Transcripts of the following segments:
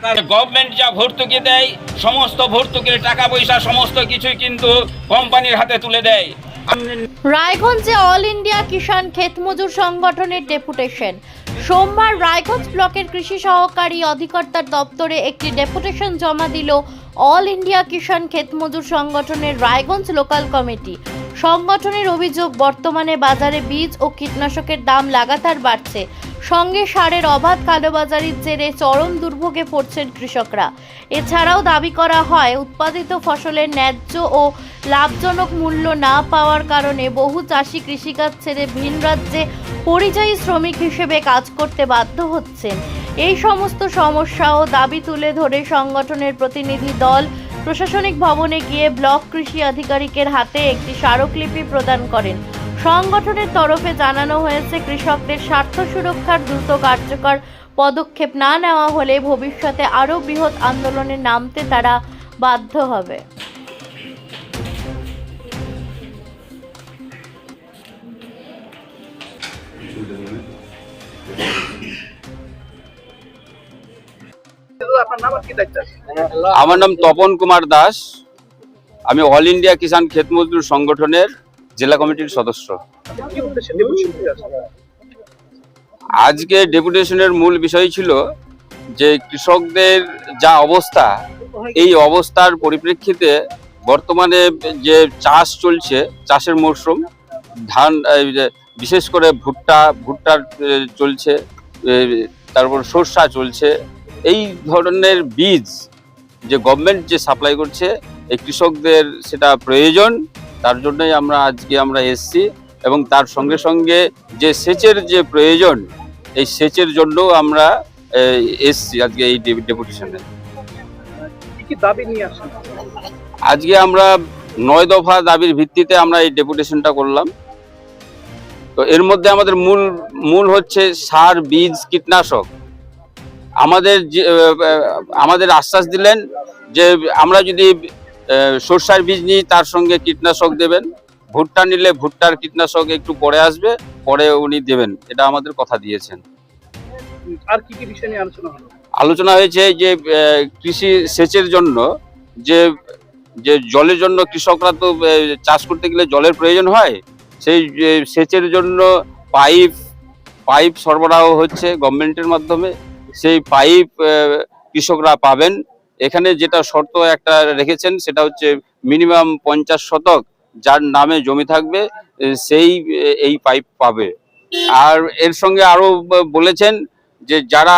টাকা গভর্নমেন্ট যা ভর্তুকি দেয় সমস্ত ভর্তুকির টাকা পয়সা সমস্ত কিছুই কিন্তু কোম্পানির হাতে তুলে দেয়। রায়গঞ্জে অল ইন্ডিয়া কিষাণ ক্ষেত মজুর সংগঠনের ডেপুটেশন। সোমবার রায়গঞ্জ ব্লকের কৃষি সহকারী অধিকর্তার দপ্তরে একটি ডেপুটেশন জমা দিল অল ইন্ডিয়া কিষাণ ক্ষেত মজুর সংগঠনের রায়গঞ্জ লোকাল কমিটি। সংগঠনের অভিযোগ, বর্তমানে বাজারে বীজ ও কীটনাশকের দাম লাগাতার বাড়ছে, সঙ্গে সারের অবাধ কালোবাজারির জেরে চরম দুর্ভোগে পড়ছেন কৃষকরা। এছাড়াও দাবি করা হয়, উৎপাদিত ফসলের ন্যায্য ও লাভজনক মূল্য না পাওয়ার কারণে বহু চাষি কৃষিকাজ ছেড়ে ভিন রাজ্যে পরিযায়ী শ্রমিক হিসেবে কাজ করতে বাধ্য হচ্ছেন। এই সমস্ত সমস্যা ও দাবি তুলে ধরে সংগঠনের প্রতিনিধি দল প্রশাসনিক ভবনে গিয়ে ব্লক কৃষি আধিকারিকের হাতে একটি স্মারকলিপি প্রদান করেন। সংগঠনের তরফে জানানো হয়েছে, কৃষকদের স্বার্থ সুরক্ষার দ্রুত কার্যকর পদক্ষেপ না নেওয়া হলে ভবিষ্যতে আরও বৃহৎ আন্দোলনে নামতে তারা বাধ্য হবে। আমার নাম তপন কুমার দাস। আমি অল ইন্ডিয়া কিষাণ ক্ষেত মজদুর সংগঠনের জেলা কমিটির সদস্য। আজকে ডেপুটেশনের মূল বিষয় ছিল যে কৃষকদের যা অবস্থা, এই অবস্থার পরিপ্রেক্ষিতে বর্তমানে যে চাষ চলছে, চাষের মরশুম, ধান বিশেষ করে ভুট্টার চলছে, তারপর সরষা চলছে, এই ধরনের বীজ যে গভর্নমেন্ট যে সাপ্লাই করছে, এই কৃষকদের সেটা প্রয়োজন। তার জন্যই আমরা এসছি এবং তার সঙ্গে সঙ্গে যে সেচের যে প্রয়োজন, এই সেচের জন্য আমরা এসছি আজকে এই ডেপুটেশনে। আজকে আমরা 9 দফা দাবির ভিত্তিতে আমরা এই ডেপুটেশনটা করলাম। তো এর মধ্যে আমাদের মূল হচ্ছে সার, বীজ, কীটনাশক। আমাদের আশ্বাস দিলেন যে আমরা যদি সরষার বীজ নিই তার সঙ্গে কীটনাশক দেবেন, ভুট্টা নিলে ভুট্টার কীটনাশক একটু পরে আসবে, পরে উনি দেবেন, এটা আমাদের কথা দিয়েছেন। আর কি কি বিষয় নিয়ে আলোচনা হয়েছে যে কৃষি সেচের জন্য যে জলের জন্য কৃষকরা তো চাষ করতে গেলে জলের প্রয়োজন হয়, সেই সেচের জন্য পাইপ সরবরাহ হচ্ছে গভর্নমেন্টের মাধ্যমে, সেই পাইপ কৃষকরা পাবেন। এখানে যেটা শর্ত একটা রেখেছেন সেটা হচ্ছে মিনিমাম 50 শতক যার নামে জমি থাকবে সেই এই পাইপ পাবে। আর এর সঙ্গে আরো বলেছেন যে যারা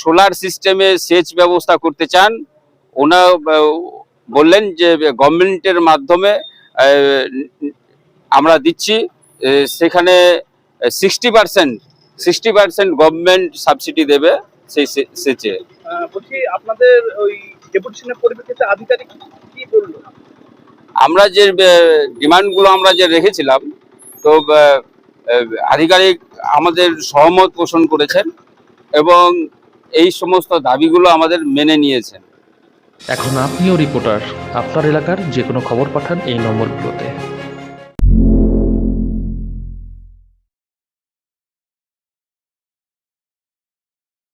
সোলার সিস্টেমে সেচ ব্যবস্থা করতে চান, ওনা বললেন যে গভর্নমেন্টের মাধ্যমে আমরা দিচ্ছি, সেখানে 60% গভর্নমেন্ট সাবসিডি দেবে সেই সেচে। বলছি, আপনাদের ওই ডেপুটেশনের পরিপ্রেক্ষিতে আধিকারিক কি বললো? আমরা যে ডিমান্ডগুলো আমরা যে রেখেছিলাম, তো আধিকারিক আমাদের সহমত পোষণ করেছেন এবং এই সমস্ত দাবিগুলো আমাদের মেনে নিয়েছেন। এখন আপনিও রিপোর্টার, আপনার এলাকার যে কোনো খবর পাঠান এই নম্বরগুলোতে।